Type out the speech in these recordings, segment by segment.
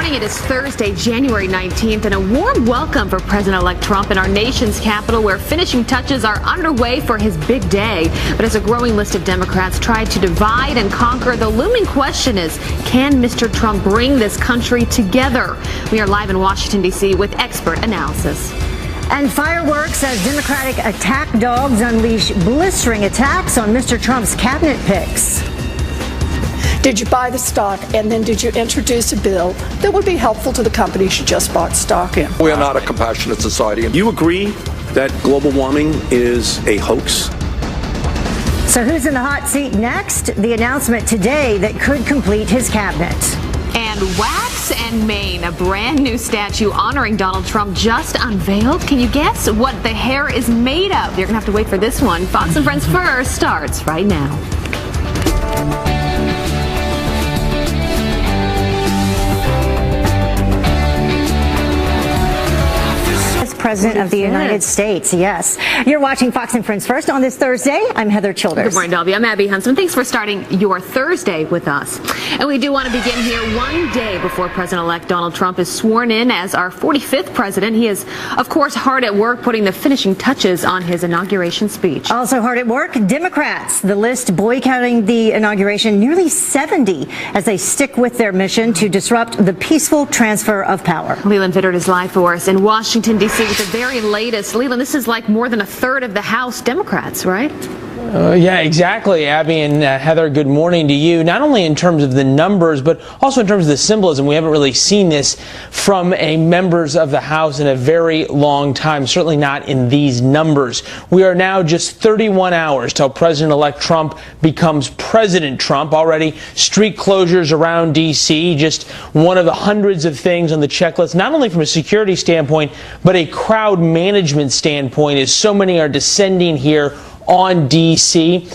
morning. It is Thursday, January 19th, and a warm welcome for President-elect Trump in our nation's capital, where finishing touches are underway for his big day. But as a growing list of Democrats try to divide and conquer, the looming question is, can Mr. Trump bring this country together? We are live in Washington, D.C. with expert analysis. And fireworks as Democratic attack dogs unleash blistering attacks on Mr. Trump's cabinet picks. Did you buy the stock, and then did you introduce a bill that would be helpful to the companies you just bought stock in? We are not a compassionate society. You agree that global warming is a hoax? So who's in the hot seat next? The announcement today that could complete his cabinet. And Wax and Mane, a brand new statue honoring Donald Trump, just unveiled. Can you guess what the hair is made of? You're going to have to wait for this one. Fox and Friends First starts right now. President of the United States, yes. You're watching Fox and Friends First on this Thursday. I'm Heather Childers. Good morning, Delby. I'm Abby Huntsman. Thanks for starting your Thursday with us. And we do want to begin here one day before President-elect Donald Trump is sworn in as our 45th president. He is, of course, hard at work putting the finishing touches on his inauguration speech. Also hard at work, Democrats. The list boycotting the inauguration, nearly 70, as they stick with their mission to disrupt the peaceful transfer of power. Leland Vittert is live for us in Washington, D.C. with the very latest. Leland, this is like more than a third of the House Democrats, right? Yeah, exactly, Abby and Heather, good morning to you. Not only in terms of the numbers, but also in terms of the symbolism. We haven't really seen this from members of the House in a very long time, certainly not in these numbers. We are now just 31 hours till President-elect Trump becomes President Trump. Already street closures around D.C., just one of the hundreds of things on the checklist, not only from a security standpoint, but a crowd management standpoint, as so many are descending here on D.C.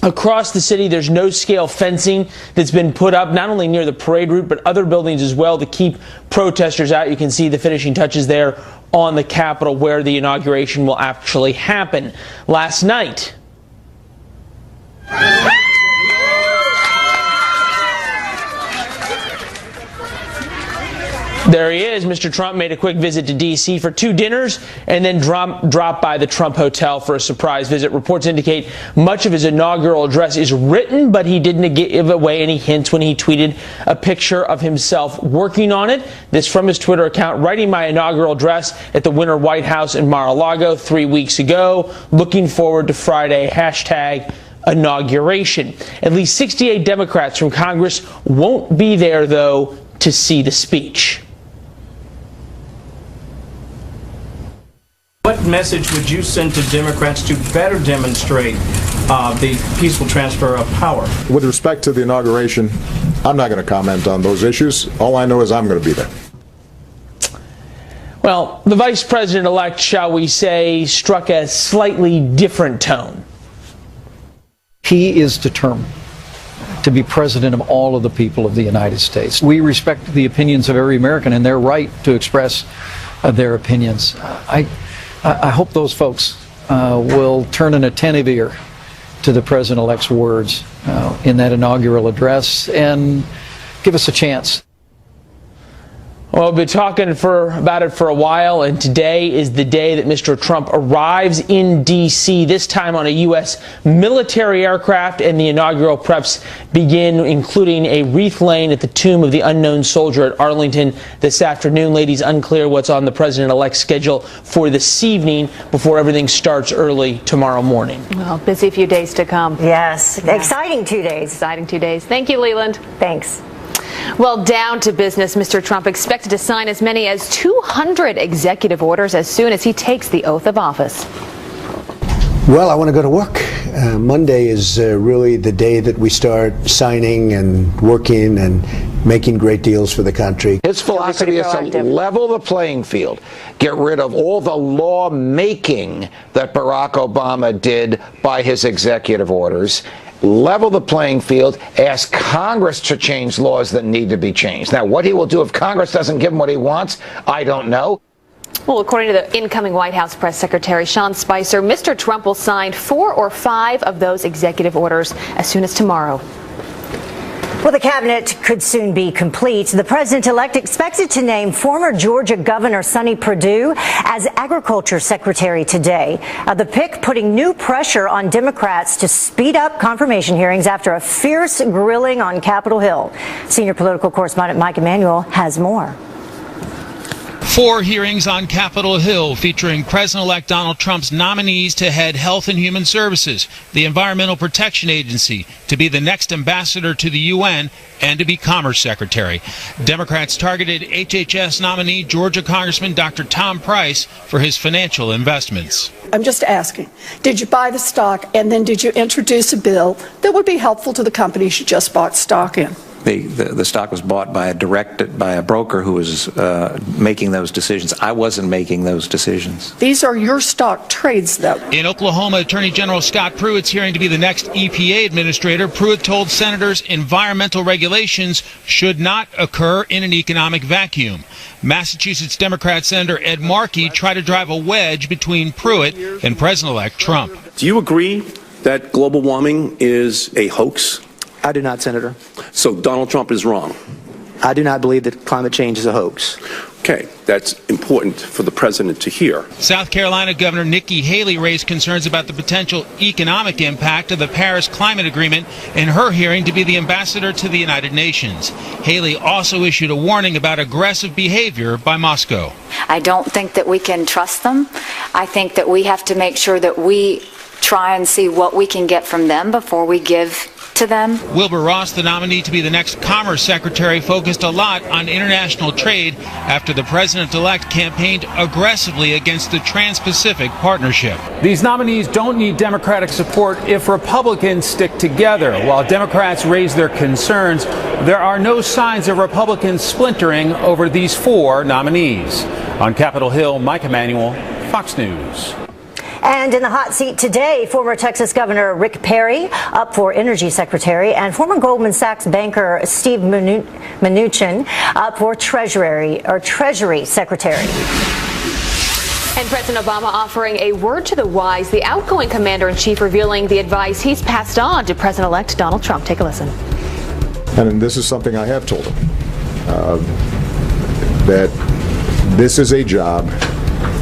Across the city, there's no-scale fencing that's been put up, not only near the parade route, but other buildings as well to keep protesters out. You can see the finishing touches there on the Capitol where the inauguration will actually happen. Last night, there he is. Mr. Trump made a quick visit to D.C. for 2 dinners and then dropped by the Trump Hotel for a surprise visit. Reports indicate much of his inaugural address is written, but he didn't give away any hints when he tweeted a picture of himself working on it. This from his Twitter account: writing my inaugural address at the Winter White House in Mar-a-Lago 3 weeks ago. Looking forward to Friday. #inauguration. At least 68 Democrats from Congress won't be there, though, to see the speech. What message would you send to Democrats to better demonstrate the peaceful transfer of power? With respect to the inauguration, I'm not going to comment on those issues. All I know is I'm going to be there. Well, the vice president-elect, shall we say, struck a slightly different tone. He is determined to be president of all of the people of the United States. We respect the opinions of every American and their right to express their opinions. I hope those folks will turn an attentive ear to the president-elect's words in that inaugural address and give us a chance. Well, we've been talking about it for a while, and today is the day that Mr. Trump arrives in D.C., this time on a U.S. military aircraft, and the inaugural preps begin, including a wreath laying at the tomb of the unknown soldier at Arlington this afternoon. Ladies, unclear what's on the president-elect's schedule for this evening before everything starts early tomorrow morning. Well, busy few days to come. Yes, Yeah. Exciting 2 days. Exciting 2 days. Thank you, Leland. Thanks. Well, down to business. Mr. Trump expected to sign as many as 200 executive orders as soon as he takes the oath of office. Well, I want to go to work. Monday is really the day that we start signing and working and making great deals for the country. His philosophy is to level the playing field, get rid of all the law-making that Barack Obama did by his executive orders, level the playing field, ask Congress to change laws that need to be changed. Now, what he will do if Congress doesn't give him what he wants, I don't know. Well, according to the incoming White House press secretary, Sean Spicer, Mr. Trump will sign 4 or 5 of those executive orders as soon as tomorrow. Well, the cabinet could soon be complete. The president-elect expected to name former Georgia Governor Sonny Perdue as Agriculture Secretary today. The pick putting new pressure on Democrats to speed up confirmation hearings after a fierce grilling on Capitol Hill. Senior political correspondent Mike Emanuel has more. 4 hearings on Capitol Hill featuring President-elect Donald Trump's nominees to head Health and Human Services, the Environmental Protection Agency, to be the next ambassador to the UN, and to be Commerce Secretary. Democrats targeted HHS nominee Georgia Congressman Dr. Tom Price for his financial investments. I'm just asking, did you buy the stock and then did you introduce a bill that would be helpful to the companies you just bought stock in? The stock was bought by a broker who was making those decisions. I wasn't making those decisions. These are your stock trades, though. In Oklahoma, Attorney General Scott Pruitt's hearing to be the next EPA administrator. Pruitt told senators environmental regulations should not occur in an economic vacuum. Massachusetts Democrat Senator Ed Markey tried to drive a wedge between Pruitt and President-elect Trump. Do you agree that global warming is a hoax? I do not, Senator. So Donald Trump is wrong? I do not believe that climate change is a hoax. Okay, that's important for the president to hear. South Carolina Governor Nikki Haley raised concerns about the potential economic impact of the Paris Climate Agreement in her hearing to be the ambassador to the United Nations. Haley also issued a warning about aggressive behavior by Moscow. I don't think that we can trust them. I think that we have to make sure that we try and see what we can get from them before we give to them. Wilbur Ross, the nominee to be the next Commerce Secretary, focused a lot on international trade after the president-elect campaigned aggressively against the Trans-Pacific Partnership. These nominees don't need Democratic support if Republicans stick together. While Democrats raise their concerns, there are no signs of Republicans splintering over these 4 nominees. On Capitol Hill, Mike Emanuel, Fox News. And in the hot seat today, former Texas Governor Rick Perry up for Energy Secretary, and former Goldman Sachs banker Steve Mnuchin up for Treasury Secretary. And President Obama offering a word to the wise, the outgoing commander-in-chief revealing the advice he's passed on to President-elect Donald Trump. Take a listen. And this is something I have told him, that this is a job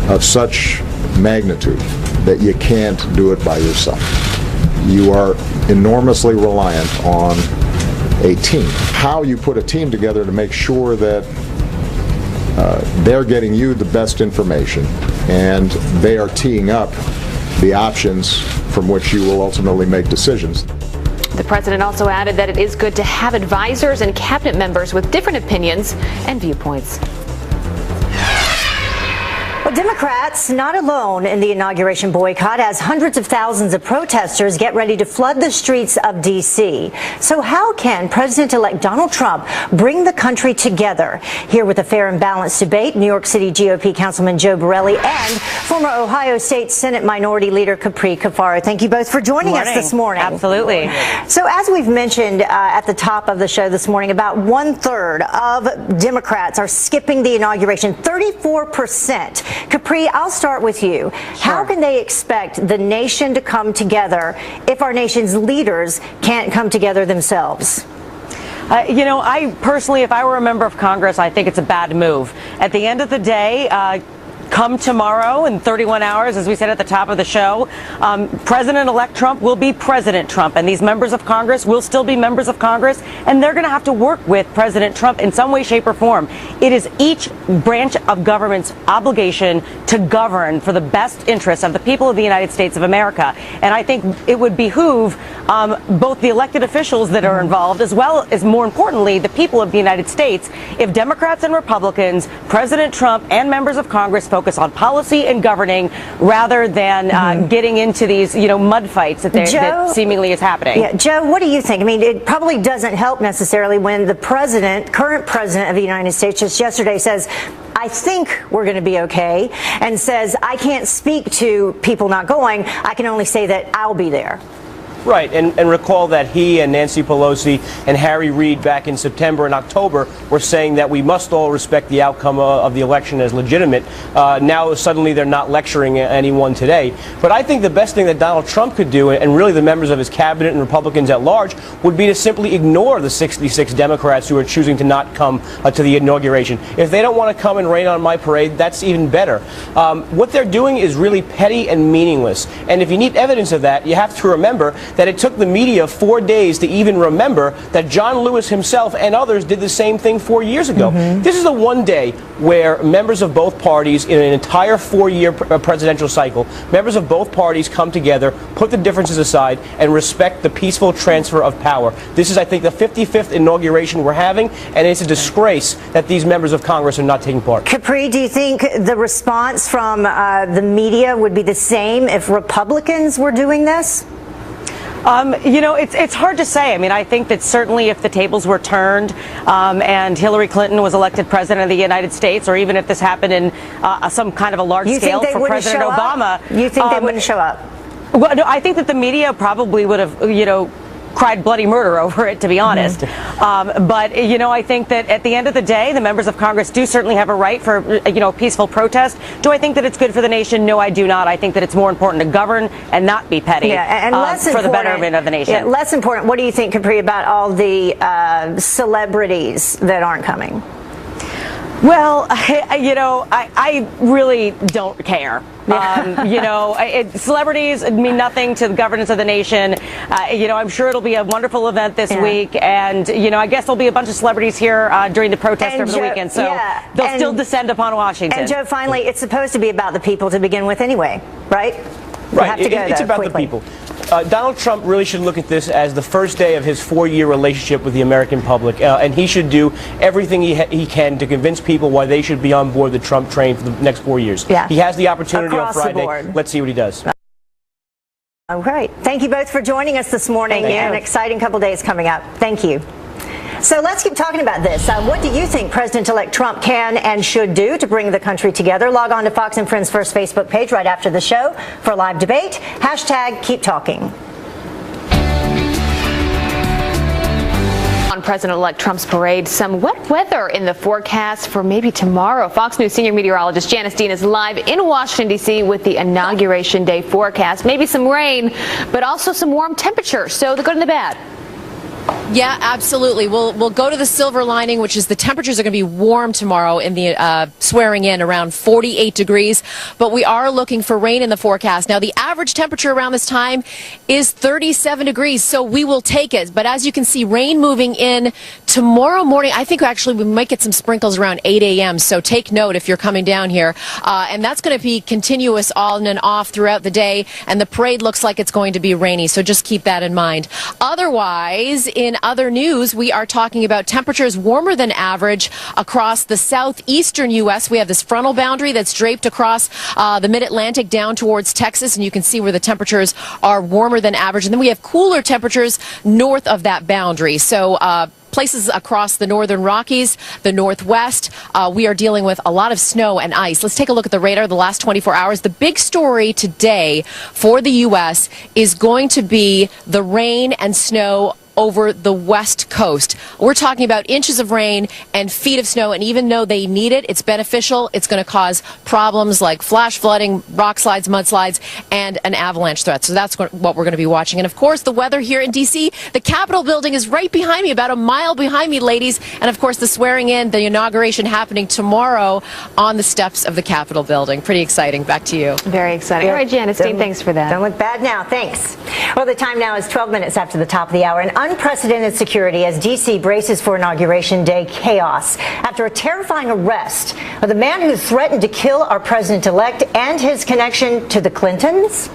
of such magnitude that you can't do it by yourself. You are enormously reliant on a team. How you put a team together to make sure that they're getting you the best information and they are teeing up the options from which you will ultimately make decisions. The president also added that it is good to have advisors and cabinet members with different opinions and viewpoints. Well, Democrats not alone in the inauguration boycott as hundreds of thousands of protesters get ready to flood the streets of D.C. So how can President-elect Donald Trump bring the country together? Here with a fair and balanced debate, New York City GOP Councilman Joe Borelli and former Ohio State Senate Minority Leader Capri Cafaro. Thank you both for joining us this morning. Absolutely. So as we've mentioned at the top of the show this morning, about 1/3 of Democrats are skipping the inauguration, 34%. Capri, I'll start with you. Sure. How can they expect the nation to come together if our nation's leaders can't come together themselves? I personally, if I were a member of Congress, I think it's a bad move. At the end of the day, come tomorrow in 31 hours, as we said at the top of the show, President-elect Trump will be President Trump, and these members of Congress will still be members of Congress, and they're going to have to work with President Trump in some way, shape, or form. It is each branch of government's obligation to govern for the best interests of the people of the United States of America. And I think it would behoove both the elected officials that are involved, as well as, more importantly, the people of the United States, if Democrats and Republicans, President Trump, and members of Congress focus on policy and governing rather than getting into these, mud fights that seemingly is happening. Yeah, Joe, what do you think? I mean, it probably doesn't help necessarily when the current president of the United States, just yesterday says, I think we're going to be okay, and says, I can't speak to people not going. I can only say that I'll be there. Right, and recall that he and Nancy Pelosi and Harry Reid back in September and October were saying that we must all respect the outcome of the election as legitimate. Now suddenly they're not lecturing anyone today. But I think the best thing that Donald Trump could do, and really the members of his cabinet and Republicans at large, would be to simply ignore the 66 Democrats who are choosing to not come to the inauguration. If they don't want to come and rain on my parade, that's even better. What they're doing is really petty and meaningless. And if you need evidence of that, you have to remember that it took the media 4 days to even remember that John Lewis himself and others did the same thing 4 years ago. This is the one day where members of both parties in an entire 4-year presidential cycle, members of both parties come together, put the differences aside, and respect the peaceful transfer of power. This is, I think, the 55th inauguration we're having, and it's a disgrace that these members of Congress are not taking part. Capri, do you think the response from the media would be the same if Republicans were doing this? You know, it's hard to say. I mean, I think that certainly if the tables were turned and Hillary Clinton was elected president of the United States, or even if this happened in some kind of a large scale for President Obama. You think they wouldn't show up? Well, no, I think that the media probably would have, you know, cried bloody murder over it, to be honest. But, you know, I think that at the end of the day, the members of Congress do certainly have a right for, you know, peaceful protest. Do I think that it's good for the nation? No, I do not. I think that it's more important to govern and not be petty and less for the betterment of the nation. Yeah, less important. What do you think, Capri, about all the celebrities that aren't coming? Well, you know, I really don't care. You know, celebrities mean nothing to the governance of the nation. You know, I'm sure it'll be a wonderful event this week. And, you know, I guess there'll be a bunch of celebrities here during the protest over the weekend. So they'll still descend upon Washington. And, Joe, finally, it's supposed to be about the people to begin with anyway, right? Right. It's about the people. Donald Trump really should look at this as the first day of his 4-year relationship with the American public, and he should do everything he can to convince people why they should be on board the Trump train for the next 4 years. Yeah. He has the opportunity Across on Friday. the board. Let's see what he does. All right. Thank you both for joining us this morning. An exciting couple days coming up. Thank you. So let's keep talking about this. What do you think President-elect Trump can and should do to bring the country together? Log on to Fox and Friends First Facebook page right after the show for a live debate. Hashtag Keep Talking. On President-elect Trump's parade, some wet weather in the forecast for maybe tomorrow. Fox News senior meteorologist Jeanine is live in Washington, D.C. with the Inauguration Day forecast. Maybe some rain, but also some warm temperatures. So the good and the bad. Yeah, absolutely. We'll go to the silver lining, which is the temperatures are going to be warm tomorrow in the swearing in around 48 degrees. But we are looking for rain in the forecast. Now, the average temperature around this time is 37 degrees, so we will take it. But as you can see, rain moving in tomorrow morning. I think actually we might get some sprinkles around 8 a.m., so take note if you're coming down here. And that's going to be continuous on and off throughout the day, and the parade looks like it's going to be rainy, so just keep that in mind. Otherwise, in other news, we are talking about temperatures warmer than average across the southeastern U.S. We have this frontal boundary that's draped across the mid-Atlantic down towards Texas, and you can see where the temperatures are warmer than average. And then we have cooler temperatures north of that boundary. So places across the northern Rockies, the Northwest, we are dealing with a lot of snow and ice. Let's take a look at the radar the last 24 hours. The big story today for the U.S. is going to be the rain and snow over the west coast. We're talking about inches of rain and feet of snow, and even though they need it, it's beneficial. It's going to cause problems like flash flooding, rock slides, mudslides, and an avalanche threat. So that's what we're going to be watching. And of course, the weather here in D.C., the Capitol building is right behind me, about a mile behind me, ladies. And of course, the swearing in, the inauguration happening tomorrow on the steps of the Capitol building. Pretty exciting. Back to you. Very exciting. All right, Jeanine, thanks for that. Don't look bad now. Thanks. Well, the time now is 12 minutes after the top of the hour. And unprecedented security as D.C. braces for Inauguration Day chaos after a terrifying arrest of the man who threatened to kill our president-elect and his connection to the Clintons.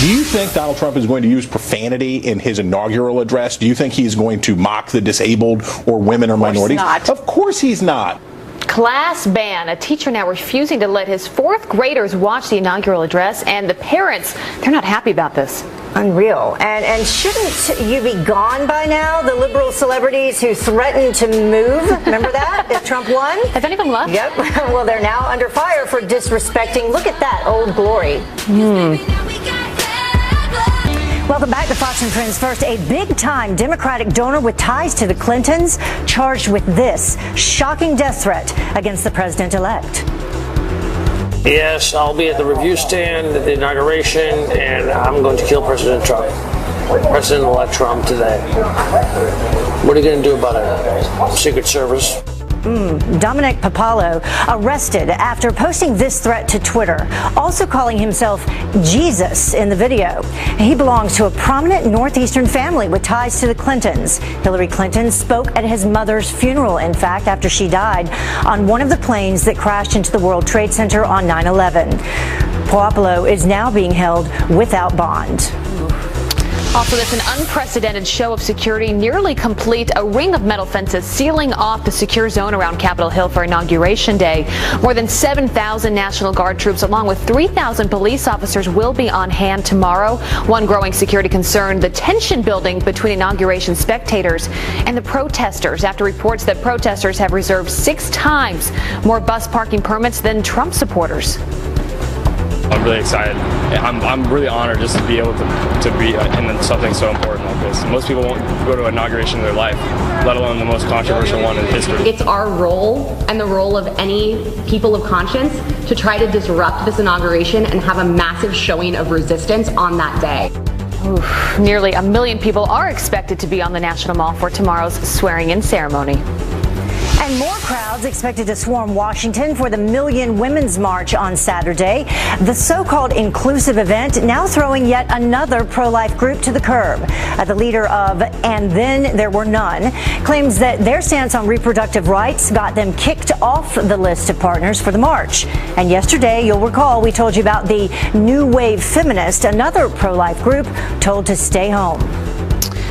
Do you think Donald Trump is going to use profanity in his inaugural address? Do you think he's going to mock the disabled or women or minorities? Not. Of course he's not. Class ban. A teacher now refusing to let his fourth graders watch the inaugural address, and the parents, they're not happy about this. Unreal. And shouldn't you be gone by now? The liberal celebrities who threatened to move. Remember that? If Trump won? Has any of them left? Yep. Well, they're now under fire for disrespecting, look at that, Old Glory. Welcome back to Fox and Friends. First, a big-time Democratic donor with ties to the Clintons charged with this shocking death threat against the president-elect. Yes, I'll be at the review stand at the inauguration, and I'm going to kill President Trump. President-elect Trump today. What are you going to do about it? Secret Service? Dominic Papalo arrested after posting this threat to Twitter, also calling himself Jesus in the video. He belongs to a prominent Northeastern family with ties to the Clintons. Hillary Clinton spoke at his mother's funeral, in fact, after she died on one of the planes that crashed into the World Trade Center on 9/11. Papalo is now being held without bond. Also, there's an unprecedented show of security nearly complete, a ring of metal fences sealing off the secure zone around Capitol Hill for Inauguration Day. More than 7,000 National Guard troops, along with 3,000 police officers, will be on hand tomorrow. One growing security concern, the tension building between inauguration spectators and the protesters, after reports that protesters have reserved 6 times more bus parking permits than Trump supporters. I'm really excited. I'm really honored just to be able to be in something so important like this. Most people won't go to an inauguration in their life, let alone the most controversial one in history. It's our role and the role of any people of conscience to try to disrupt this inauguration and have a massive showing of resistance on that day. Oof, nearly 1 million people are expected to be on the National Mall for tomorrow's swearing-in ceremony. And more crowds expected to swarm Washington for the Million Women's March on Saturday. The so-called inclusive event now throwing yet another pro-life group to the curb. The leader of And Then There Were None claims that their stance on reproductive rights got them kicked off the list of partners for the march. And yesterday, you'll recall, we told you about the New Wave Feminist, another pro-life group told to stay home.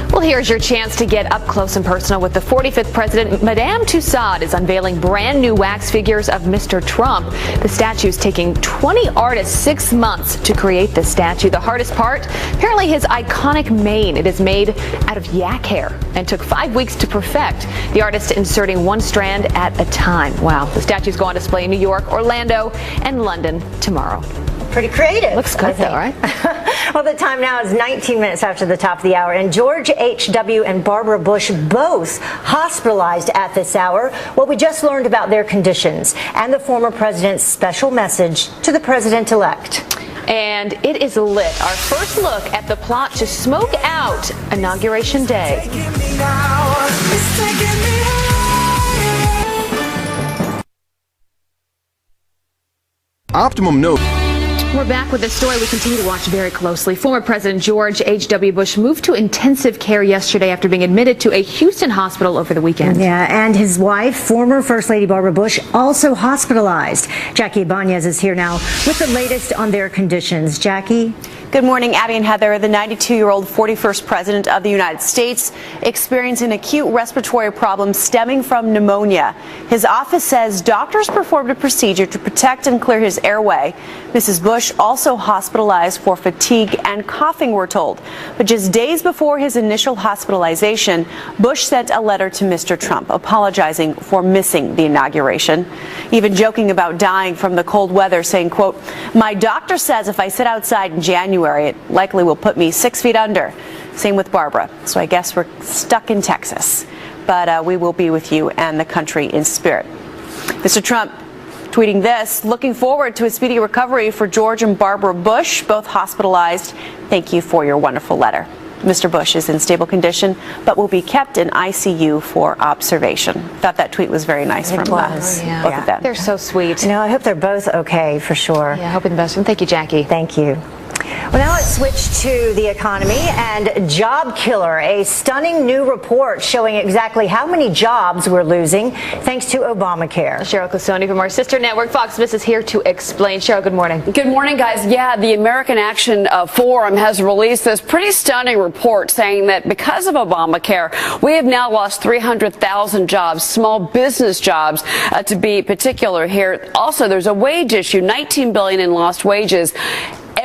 Well, here's your chance to get up close and personal with the 45th president. Madame Tussauds is unveiling brand new wax figures of Mr. Trump. The statue's taking 20 artists 6 months to create this statue. The hardest part, apparently his iconic mane. It is made out of yak hair and took 5 weeks to perfect. The artist inserting one strand at a time. Wow. The statues go on display in New York, Orlando, and London tomorrow. Pretty creative. Looks good, though, right? Well, the time now is 19 minutes after the top of the hour, and George H.W. and Barbara Bush both hospitalized at this hour. Well, we just learned about their conditions and the former president's special message to the president-elect. And it is lit. Our first look at the plot to smoke out Inauguration Day. Optimum Note. We're back with a story we continue to watch very closely. Former President George H.W. Bush moved to intensive care yesterday after being admitted to a Houston hospital over the weekend. Yeah, and his wife, former First Lady Barbara Bush, also hospitalized. Jackie Ibanez is here now with the latest on their conditions. Jackie? Good morning, Abby and Heather. The 92-year-old 41st president of the United States experiencing acute respiratory problems stemming from pneumonia. His office says doctors performed a procedure to protect and clear his airway. Mrs. Bush also hospitalized for fatigue and coughing, we're told. But just days before his initial hospitalization, Bush sent a letter to Mr. Trump apologizing for missing the inauguration, even joking about dying from the cold weather, saying, quote, "My doctor says if I sit outside in January, it likely will put me 6 feet under." Same with Barbara. So I guess we're stuck in Texas. But we will be with you and the country in spirit. Mr. Trump tweeting this, looking forward to a speedy recovery for George and Barbara Bush, both hospitalized. Thank you for your wonderful letter. Mr. Bush is in stable condition, but will be kept in ICU for observation. Thought that tweet was very nice from both of them. They're so sweet. You know, I hope they're both okay, for sure. Yeah, hoping the best. And thank you, Jackie. Thank you. Well, now let's switch to the economy and Job Killer, a stunning new report showing exactly how many jobs we're losing thanks to Obamacare. Cheryl Casoni from our sister network, Fox Business, is here to explain. Cheryl, good morning. Good morning, guys. Yeah, the American Action Forum has released this pretty stunning report saying that because of Obamacare, we have now lost 300,000 jobs, small business jobs, to be particular here. Also, there's a wage issue, $19 billion in lost wages.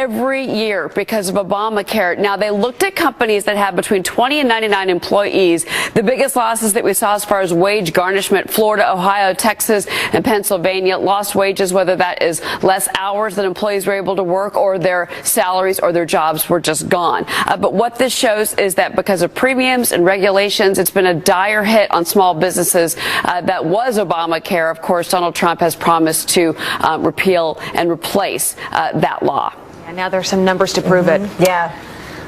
every year because of Obamacare. Now, they looked at companies that have between 20 and 99 employees. The biggest losses that we saw as far as wage garnishment, Florida, Ohio, Texas, and Pennsylvania lost wages, whether that is less hours that employees were able to work or their salaries or their jobs were just gone. But what this shows is that because of premiums and regulations, it's been a dire hit on small businesses. That was Obamacare. Of course, Donald Trump has promised to repeal and replace that law. And now there's some numbers to prove it. Yeah.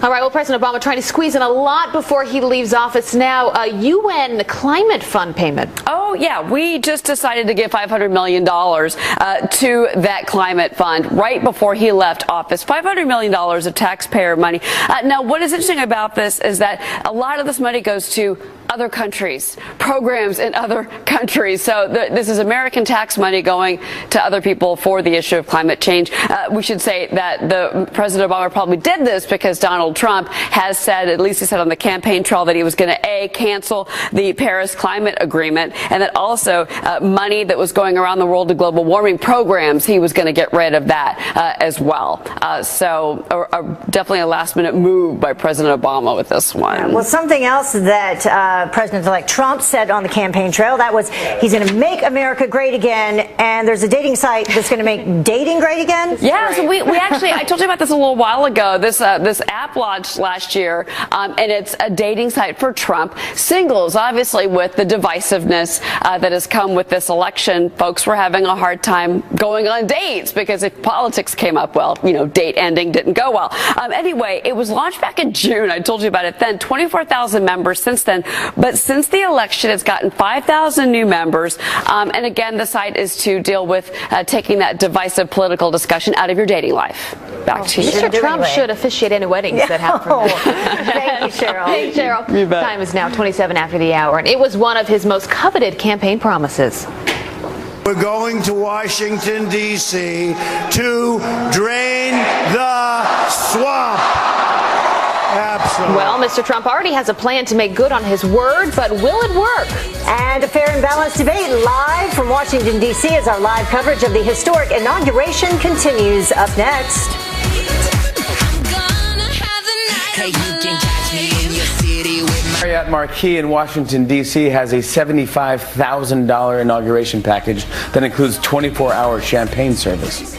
All right, well, President Obama trying to squeeze in a lot before he leaves office now. UN Climate Fund payment. Oh, yeah. We just decided to give $500 million to that climate fund right before he left office. $500 million of taxpayer money. Now, what is interesting about this is that a lot of this money goes to other countries, programs in other countries. So this is American tax money going to other people for the issue of climate change. We should say that the President Obama probably did this because Donald Trump has said, at least he said on the campaign trail, that he was going to cancel the Paris Climate Agreement, and that also money that was going around the world to global warming programs, he was going to get rid of that as well. So definitely a last-minute move by President Obama with this one. Well, something else that President-elect Trump said on the campaign trail, that was he's going to make America great again, and there's a dating site that's going to make dating great again? Yeah, so we actually, I told you about this a little while ago. This app launched last year, and it's a dating site for Trump singles. Obviously, with the divisiveness that has come with this election, folks were having a hard time going on dates because if politics came up, well, you know, date ending didn't go well. Anyway, it was launched back in June. I told you about it then. 24,000 members since then. But since the election, it's gotten 5,000 new members. And again, the site is to deal with taking that divisive political discussion out of your dating life. Back to you. Mr. Trump should officiate any weddings that happen. Thank you, Cheryl. Thanks, Cheryl. Time is now 27 after the hour, and it was one of his most coveted campaign promises. We're going to Washington, D.C. to drain the swamp. Absolutely. Well, Mr. Trump already has a plan to make good on his word, but will it work? And a fair and balanced debate live from Washington, D.C. as our live coverage of the historic inauguration continues up next. Marriott Marquis in Washington, D.C. has a $75,000 inauguration package that includes 24-hour champagne service.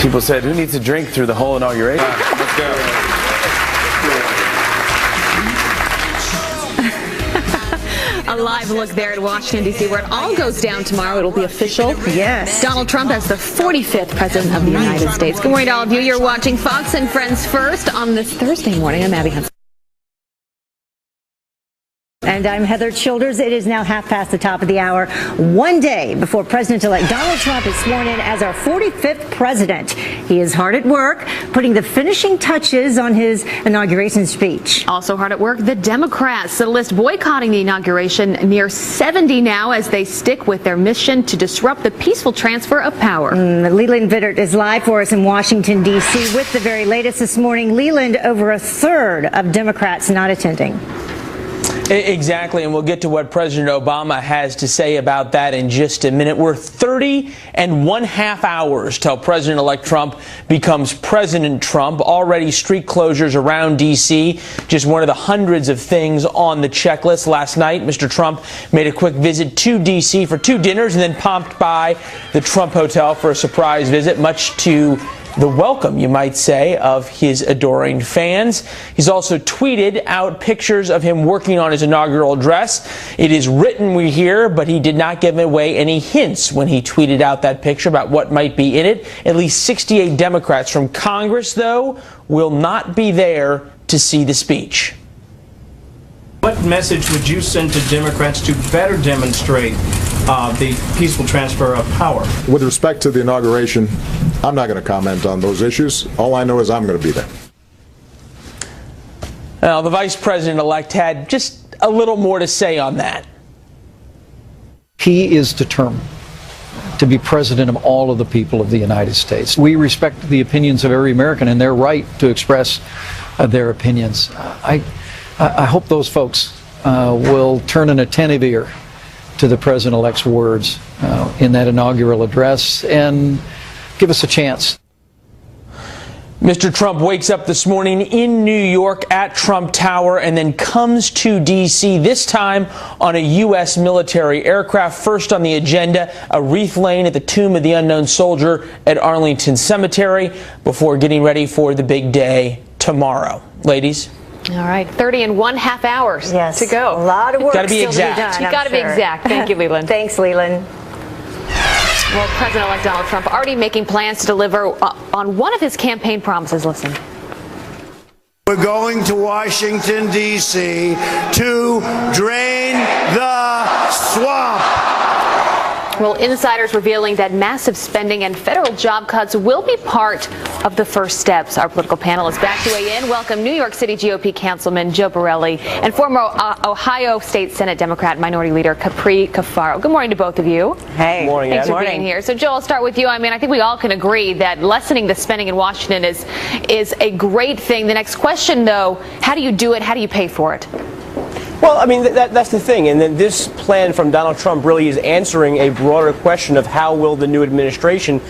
People said, who needs to drink through the whole inauguration? Let's go. A live look there at Washington, D.C., where it all goes down tomorrow. It'll be official. Yes. Donald Trump as the 45th president of the United States. Good morning to all of you. You're watching Fox and Friends First on this Thursday morning. I'm Abby Hunter. And I'm Heather Childers. It is now half past the top of the hour, one day before President-elect Donald Trump is sworn in as our 45th president. He is hard at work, putting the finishing touches on his inauguration speech. Also hard at work, the Democrats. The list boycotting the inauguration, near 70 now, as they stick with their mission to disrupt the peaceful transfer of power. Leland Vittert is live for us in Washington, D.C. with the very latest this morning. Leland, over a third of Democrats not attending. Exactly, and we'll get to what President Obama has to say about that in just a minute. We're 30½ hours till President-elect Trump becomes President Trump. Already street closures around D.C., just one of the hundreds of things on the checklist. Last night, Mr. Trump made a quick visit to D.C. for 2 dinners and then popped by the Trump Hotel for a surprise visit, much to the welcome, you might say, of his adoring fans. He's also tweeted out pictures of him working on his inaugural address. It is written, we hear, but he did not give away any hints when he tweeted out that picture about what might be in it. At least 68 Democrats from Congress, though, will not be there to see the speech. What message would you send to Democrats to better demonstrate the peaceful transfer of power? With respect to the inauguration, I'm not going to comment on those issues. All I know is I'm going to be there. Now, the vice president-elect had just a little more to say on that. He is determined to be president of all of the people of the United States. We respect the opinions of every American and their right to express their opinions. I hope those folks will turn an attentive ear to the president-elect's words in that inaugural address and give us a chance. Mr. Trump wakes up this morning in New York at Trump Tower and then comes to D.C., this time on a U.S. military aircraft. First on the agenda, a wreath laying at the Tomb of the Unknown Soldier at Arlington Cemetery before getting ready for the big day tomorrow. Ladies? All right, 30.5 hours to go. A lot of work Gotta be still exact. to be done. You got to be exact. Thank you, Leland. Thanks, Leland. Well, President-elect Donald Trump already making plans to deliver on one of his campaign promises. Listen. We're going to Washington, D.C. to drain the swamp. Well, insiders revealing that massive spending and federal job cuts will be part of the first steps. Our political panel is back to weigh in. Welcome New York City GOP Councilman Joe Borelli and former Ohio State Senate Democrat Minority Leader Capri Cafaro. Good morning to both of you. Hey. Good morning. Thanks for being here. So, Joe, I'll start with you. I mean, I think we all can agree that lessening the spending in Washington is a great thing. The next question, though, how do you do it? How do you pay for it? Well, I mean, that's the thing. And then this plan from Donald Trump really is answering a broader question of how will the new administration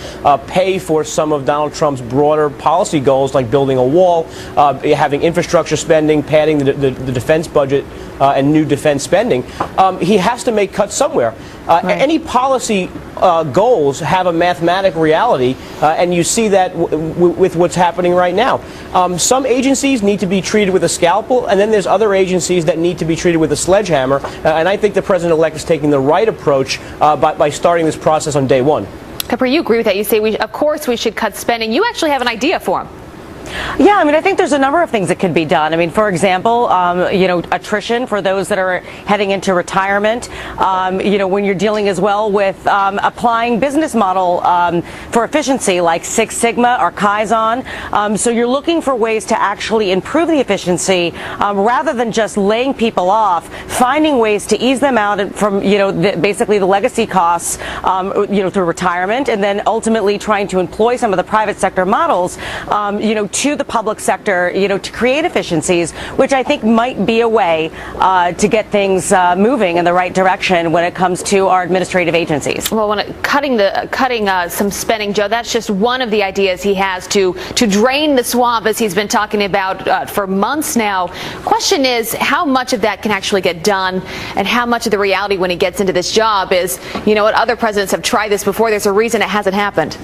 pay for some of Donald Trump's broader policy goals, like building a wall, having infrastructure spending, padding the defense budget, and new defense spending. He has to make cuts somewhere. Any policy goals have a mathematic reality, and you see that with what's happening right now. Some agencies need to be treated with a scalpel, and then there's other agencies that need to be treated with a sledgehammer, and I think the president-elect is taking the right approach by starting this process on day one. Capri, you agree with that. You say, of course, we should cut spending. You actually have an idea for him. Yeah, I mean, I think there's a number of things that could be done. I mean, for example, attrition for those that are heading into retirement, when you're dealing as well with applying business model for efficiency like Six Sigma or Kaizen. So you're looking for ways to actually improve the efficiency rather than just laying people off, finding ways to ease them out from, basically the legacy costs, through retirement, and then ultimately trying to employ some of the private sector models, to the public sector, to create efficiencies, which I think might be a way to get things moving in the right direction when it comes to our administrative agencies. Well, cutting some spending, Joe, that's just one of the ideas he has to drain the swamp, as he's been talking about for months now. Question is, how much of that can actually get done, and how much of the reality when he gets into this job is, other presidents have tried this before. There's a reason it hasn't happened.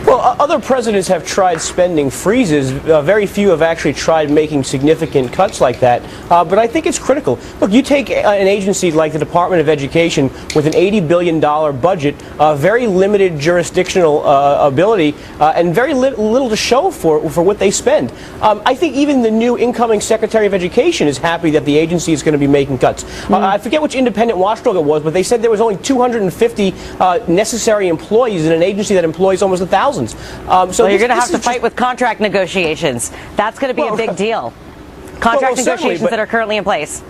Well, other presidents have tried spending freezes. Very few have actually tried making significant cuts like that. But I think it's critical. Look, you take an agency like the Department of Education with an $80 billion budget, very limited jurisdictional ability, and very little to show for what they spend. I think even the new incoming Secretary of Education is happy that the agency is going to be making cuts. I forget which independent watchdog it was, but they said there was only 250 necessary employees in an agency that employs almost 1,000. So you're going to have to fight with contract negotiations. That's going to be a big deal. Contract negotiations that are currently in place.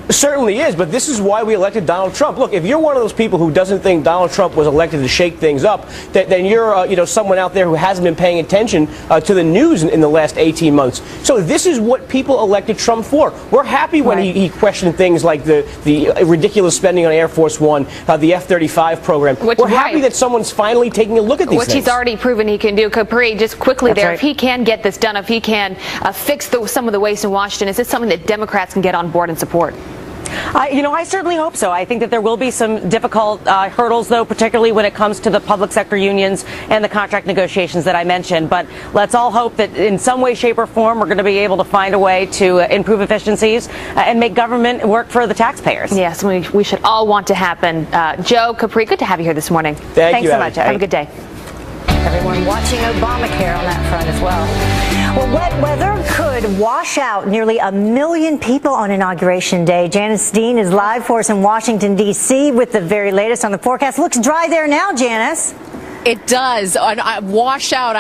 Certainly is, but this is why we elected Donald Trump. Look, if you're one of those people who doesn't think Donald Trump was elected to shake things up, then you're someone out there who hasn't been paying attention to the news in the last 18 months. So this is what people elected Trump for. We're happy when he questioned things like the ridiculous spending on Air Force One, the F-35 program. We're happy that someone's finally taking a look at these things. Which he's already proven he can do. Capri, just quickly there, if he can get this done, if he can fix some of the waste in Washington, is this something that Democrats can get on board and support? I certainly hope so. I think that there will be some difficult hurdles, though, particularly when it comes to the public sector unions and the contract negotiations that I mentioned. But let's all hope that in some way, shape, or form, we're going to be able to find a way to improve efficiencies and make government work for the taxpayers. Yes, we should all want to happen. Joe, Capri, good to have you here this morning. Thanks so much. Have a good day. Everyone watching Obamacare on that front as well. Well, wet weather could wash out nearly 1 million people on Inauguration Day. Janice Dean is live for us in Washington, D.C. with the very latest on the forecast. Looks dry there now, Janice. It does. Wash out.